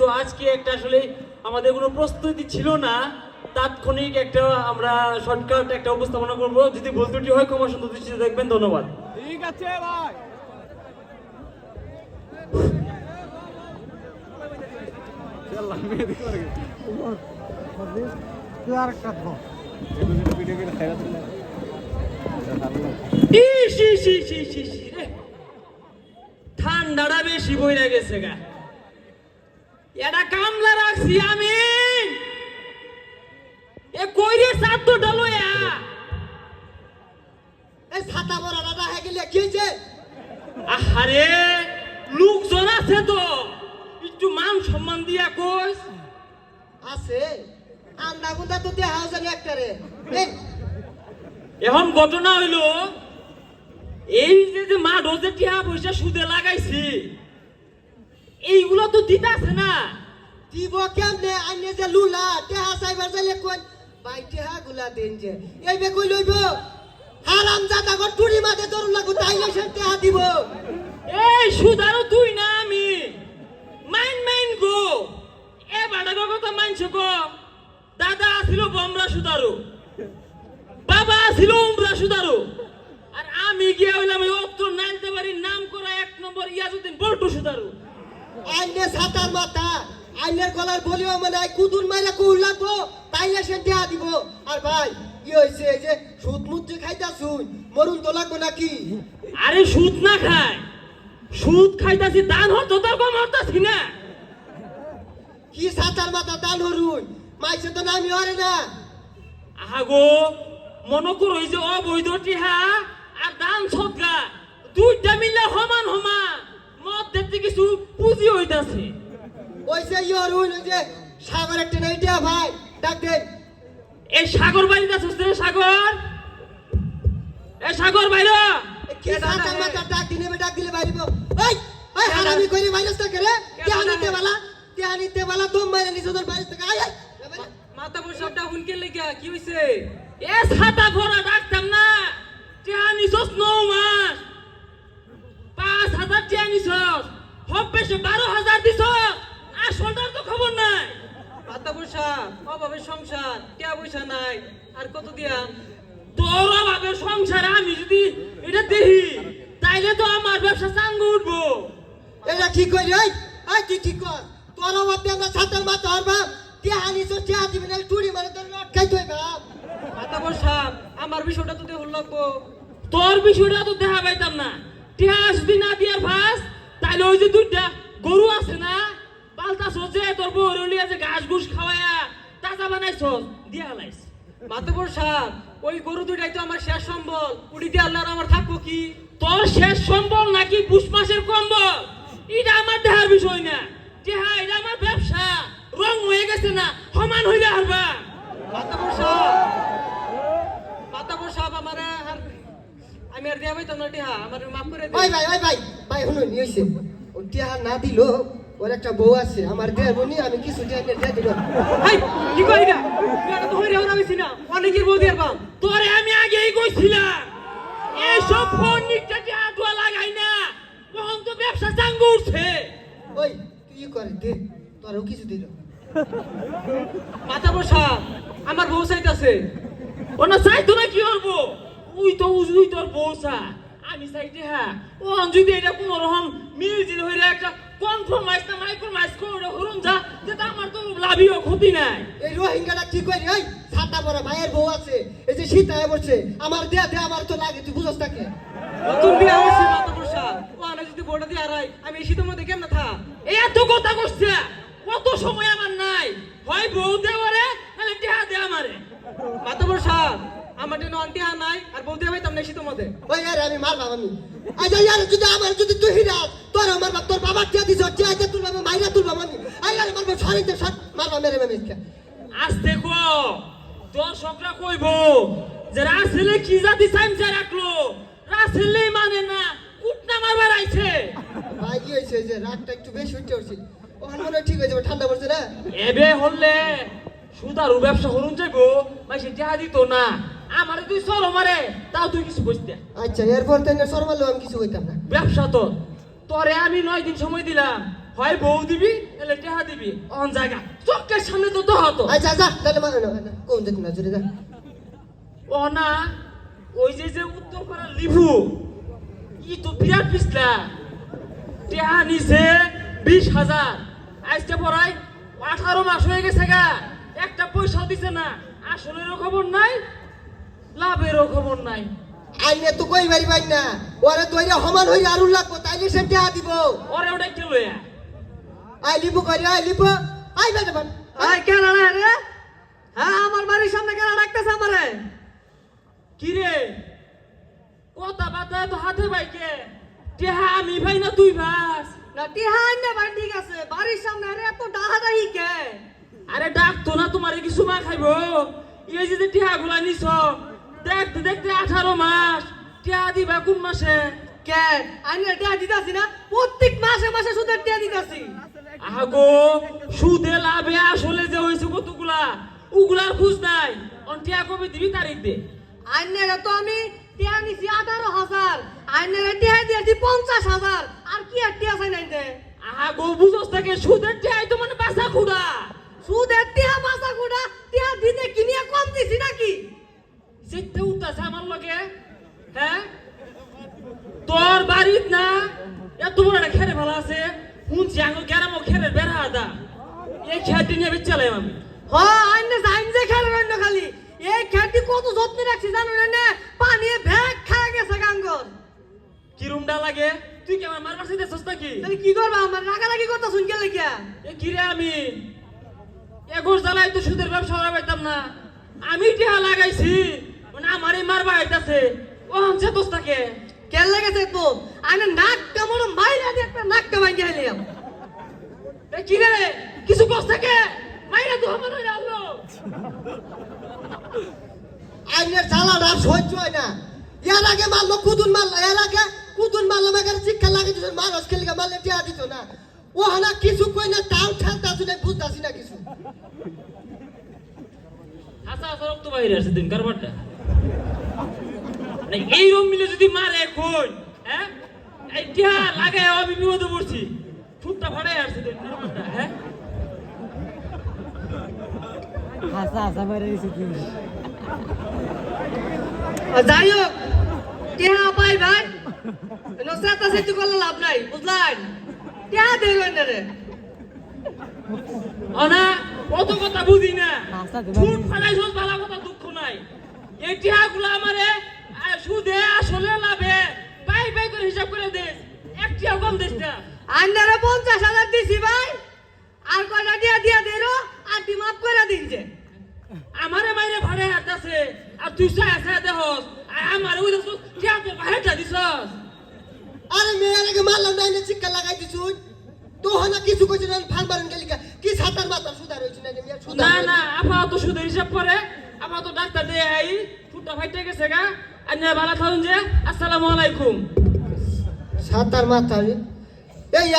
তো আজকে একটা আসলে আমাদের কোনো প্রস্তুতি ছিল না, তাৎক্ষণিক একটা আমরা শর্টকাট একটা উপস্থাপনা করব। যদি ভুল ত্রুটি হয় ক্ষমা সুন্দর দৃষ্টিতে দেখবেন। ধন্যবাদ। ঠিক আছে ভাই। ঠান্ডাটা বেশি বইরা গেছে গা। এটা কামলা রাখছি আমি, এ কইরে সাত তো ডালয়া এই ছাতা বড় দাদা হয়ে গেলে কি হয়েছে? আহারে লোকজন আছে তো, একটু মান সম্মান দিয়া কইস। আছে আন্দা গুন্দা তো দেখা জানি একটারে। এখন ঘটনা হইলো এই যে মাঠ যে টিহা পয়সা সুদে লাগাইছি, এইগুলো তো দিতে আছে না। দিব কেমনে? আইনে যে লুলা টেহা সাইবার যাইলে কোন ভাই টেহা গুলা দেন যে এই বে কই লইব হারাম জাদা গো টুরি মাঝে দরুন লাগু তাইলে সে টেহা দিব। এই সুদারও তুই না আমি মাইন গো। এ বাড়া কথা মানছ গো। দাদা আছিল বমরা সুদারু, বাবা ছিল উমরা সুদারু, আর আমি গিয়া হইলাম এই অত্তর নাইলতে বাড়ির নাম করা 1 নম্বর ইয়াজউদ্দিন বল্টু সুদারু। আইনে ছাতার মাথা আইনের গলার বলিও মানে আই কুদুর মাইরা কুল লাগবো তাইলে সে টেহা দিব। আর ভাই কি হইছে? এই যে সুদ মুদ্রে খাইতাছুন মরুন তো লাগবো নাকি? আরে সুদ না খায়, সুদ খাইতাছি, দান হতো তোর কম হতাছি না। কি ছাতার মাথা দান হরুন মাইছে তো নামি হরে না। আহাগো মনে করো এই যে অবৈধ টিহা আর দান সদকা দুইটা মিলে সমান সমান মদ দেখতে কিছু পুঁজি হইতাছে। ওই যে হরুন ওই যে সাগরের টেনে এটা ভাই ডাক দেন। এই সাগর বাড়িতে আছিস রে সাগর? এই সাগর বাইরে কি ছাতার মাথা ডাক দিলে বাইরিব। ওই ওই হারামি কইরে ভাইরাস তা করে কে আনিতে বালা তুম মাইরা নিছো তোর ভাইরাস তা আয় মাথা বসে সবটা হুনকে লেগে কি হইছে? এ ছাতা ভরা ডাকতাম না। টিয়া নিছস 9 মাস 5,000 টিয়া নিছস, হবে 12,000 দিছস, আসলটার তো খবর নাই। মাথা বসা অভাবে সংসার, টিয়া পয়সা নাই, আর কত দিয়া? তোর অভাবের সংসারে আমি যদি এটা দেখি তাইলে তো আমার ব্যবসা চাঙ্গ উঠবো। এটা কি কইরে? ওই ওই তুই ঠিক কর। তোর বাপ আমরা ছাতার মাথা হর বাপ কে আনিছো কে দিবি না টুরি মারে তোর আটকাই তুই বাপ। মাথা বসা আমার বিষয়টা তো দেখুন লাগবো। তোর বিষয়টা তো দেখা পাইতাম না। টিয়া যদি না দিয়ার ভাস তাইলে ওই যে দুইটা গরু আছে না পাল্টাছ যে তোর বউ লিয়া যে ঘাস ঘুষ খাওয়ায়া তাজা বানাইছ দিয়া লাইছ। মাথা বসা ওই গরু দুইটাই তো আমার শেষ সম্বল, উড়ি দিয়ে আল্লাহ আমার থাকবো কি? তোর শেষ সম্বল নাকি পুষ মাসের কম্বল এটা আমার দেহার বিষয় না। টিহা এটা আমার ব্যবসা, রং হয়ে গেছে না, সমান হইলে হারবা। মাথা বসা আমার আমি আর দিয়া পাইতাম না টিহা, আমার মাফ করে দে। ওই ভাই ভাই শুনুন কি হইছে? ও টিয়া না দিলো ওর একটা বউ আছে আমার দেব নি আমি কিছু টিয়া দিয়ে দিল। হাই কি কই না? তুই তো হইরে হরা হইছি না, অনেকের বউ দিয়ার বাম। তোরে আমি আগেই কইছিলাম এইসব ফোন নিকটা টিহা দোয়া লাগাই না, তখন তো ব্যবসা চাঙ্গ উঠছে। ওই তুই করে দে তোরও কিছু দিল। মাথা বসা আমার বউ চাইতাছে। ওনা চাইতো না কি করবো? উই তোর বউসা আমি চাইতে হ্যাঁ ও যদি এটা কোন রকম মিল হইলে একটা কনফার্মাইজ না মাইক্রোমাইজ করে হরুন যা যেটা আমার তো লাভই ক্ষতি নাই। এই রোহিঙ্গাটা কি করি? ওই ছাতা বড় ভাইয়ের বউ আছে এই যে শীতায় পড়ছে আমার দেয়া দে আমার তো লাগে তুই বুঝছ তাকে। নতুন বিয়া হইছে মাথা বসা, ও আনা যদি বড় দিয়ে আড়াই আমি এই শীতের মধ্যে কেমন থা? এই এত কথা করছে, কত সময় আমার নাই, হয় বউ দেওয়ারে নাহলে টিহা দে আমারে। মাথা বসা আমার জন্য আন্টি আর নাই, আর বউ দিয়ে পাইতাম না এই শীতের মধ্যে। ওই আরে আমি মারবাম আমি আজ ইয়ার যদি আমার যদি তুই হিরা তোর আমার বাপ তোর বাবা টিয়া দিছ টিয়া দে তুলবাম মাইরা তুলবাম আমি আই আরে মারবো সারিতে সাত মারবা মেরে মেরে। আস্তে কো তোর সবরা কইবো যে রাসেলে কি জাতি সাইমসা রাখলো, রাসেলে মানে না কুটনা মারবার আইছে। ভাই কি হইছে যে রাতটা একটু বেশি উঠতে উঠছি ওখানে মনে ঠিক হয়ে যাবে ঠান্ডা পড়ছে না। এবে হলে সুদারু ব্যবসা করুন যাইবো মাইসে টিহা দিত না, আমারে তুই সর মারে তাও তুই কিছু বুঝতে। আচ্ছা এরপর তো সরমালো আমি কিছু হইতাম না। ব্যবসা তো তোরে আমি 9 দিন সময় দিলাম, হয় বউ দিবি এলে টেহা দিবি অন জায়গা চোখের সামনে তো তো হতো আচ্ছা যা তাহলে কোন দেখুন না জুড়ে যা ও না ওই যে উত্তর পাড়ার লিভু ই তো বিরাট পিছলা টেহা নিছে 20,000 আজকে পড়াই 18 মাস হয়ে গেছে গা একটা পয়সা দিছে না আসলেরও খবর নাই লাভেরও খবর নাই আইনে তো কই বাড়ি পাই না ওরে তৈরি সমান হই আরু লাগবো তাইলে সে টিয়া দিব ওরে ওটা কে লইয়া আই লিবু করি আই লিবু আই বেটা বান আয় কেন রে হ্যাঁ আমার বাড়ির সামনে কেন ডাকতেছে আমারে কি রে কথা বাতা তো হাতে বাইকে টেহা আমি ভাই না তুই ভাস না টিহান না ভাই ঠিক আছে বাড়ির সামনে আরে এত ডাহাডাহি কে আরে ডাক তো না তোমার কিছু মা খাইবো এই যে টিহা গুলা নিছ দেখতে দেখতে 18 মাস টিহা দিবা কোন মাসে কে আমি টিয়া দিতাছি না প্রত্যেক মাসে মাসে সুদের টিয়া দিতাছি আগো সুদে লাভে আসলে যে হয়েছে কতগুলা ওগুলার খুঁজ নাই অন টিহা কবে দিবি তারিখ দে আইনেরা তো আমি টিয়া নিছি 18,000 আইনেরা টিয়া দিয়েছি 50,000 আর কি আর টিয়া চাই নাই দে আগো বুঝস থেকে সুদের টিহাই তো মানে বাসা খুড়া সুদের টিয়া বাসা গুড়া টিয়া দিতে কিনিয়া কম দিছি নাকি সেটা উঠতাছে আমার লগে হ্যাঁ তোর বাড়িত না এত বড় একটা খেরে ভালো আছে শুনছি আঙুল গ্যারাম খেরের বেড়া আদা এই খেয়ারটি নিয়ে বেচালাম আমি হ্যাঁ আইনে যাইন যে খেলে রইল খালি এই খেলটি কত যত্নে রাখছি জানো না পানি ভ্যাগ খায় গেছে গাঙ্গর কি রুমটা লাগে তুই কি আমার মারবার চাইতেছস নাকি তাহলে কি করবা আমার রাগারাগি কথা শুন গেলে কি এ কি রে আমি এগোর জ্বালাই তো সুদের ব্যবসা করা পাইতাম না আমি টিহা লাগাইছি মানে আমারই মারবা হইতাছে ও হামছে দোস্তাকে কেন লেগেছে তো আইনে নাক কামড় মাইরা দিয়ে একটা নাক কামাই গেলিয়াম এ কি রে কিছু কষ্ট থাকে মাইরা তো আমার হইরা আলো আইনের জ্বালাটা সহ্য হয় না এর আগে মারলো কুদুন মারলো এর আগে কুদুন মারলো মাকে শিক্ষা লাগে দিত মানুষ খেলে মারলে টিয়া দিত না ও হানা কিছু কই না তাও ঠান্ডা শুনে বুঝতাছি না কিছু হাসা হাসা রক্ত বাইরে আসছে দিন কারবারটা এই রুম মিলে যদি মারে কই হ্যাঁ এই টিহা লাগাই আমি বিপদে পড়ছি ফুটটা ফাড়াই আসছে দিন কারবারটা হ্যাঁ যাই হোক টিহা পাই ভাই নসাতা সেতু করলে লাভ নাই বুঝলেন টিহা দেই না রে অনা কত কথা বুঝি না ফুট ফাড়াইছস ভালো কথা দুঃখ নাই এই টিহা গুলা আমারে সুদে আসলে লাভে বাই বাই করে হিসাব করে দেস একটিও কম দেস না আন্দারে 50,000 দিছি ভাই আর কয়টা দিয়া দিয়া দিলো আর দি মাফ করে দিন যে আমারে মাইরে ভাড়ে হাঁটাছে আর তুই সায়া সায়া দেহস আর আমারে ওই তো টিহা তোর ভাড়াটা দিছস আরে মেয়ের আগে মারলাম না এনে শিক্ষা লাগাই দিছুন তো হানা কিছু কইছ না ফাল মারেন গেলি কি ছাতার মাথা সুদার হইছ না মেয়ে সুদার না না আপা তো সুদের হিসাব করে আপা তো ডাক্তার দিয়ে আই ফুটটা ফাইটে গেছে গা আর না ভালো থাকুন যে আসসালামু আলাইকুম ছাতার মাথা এই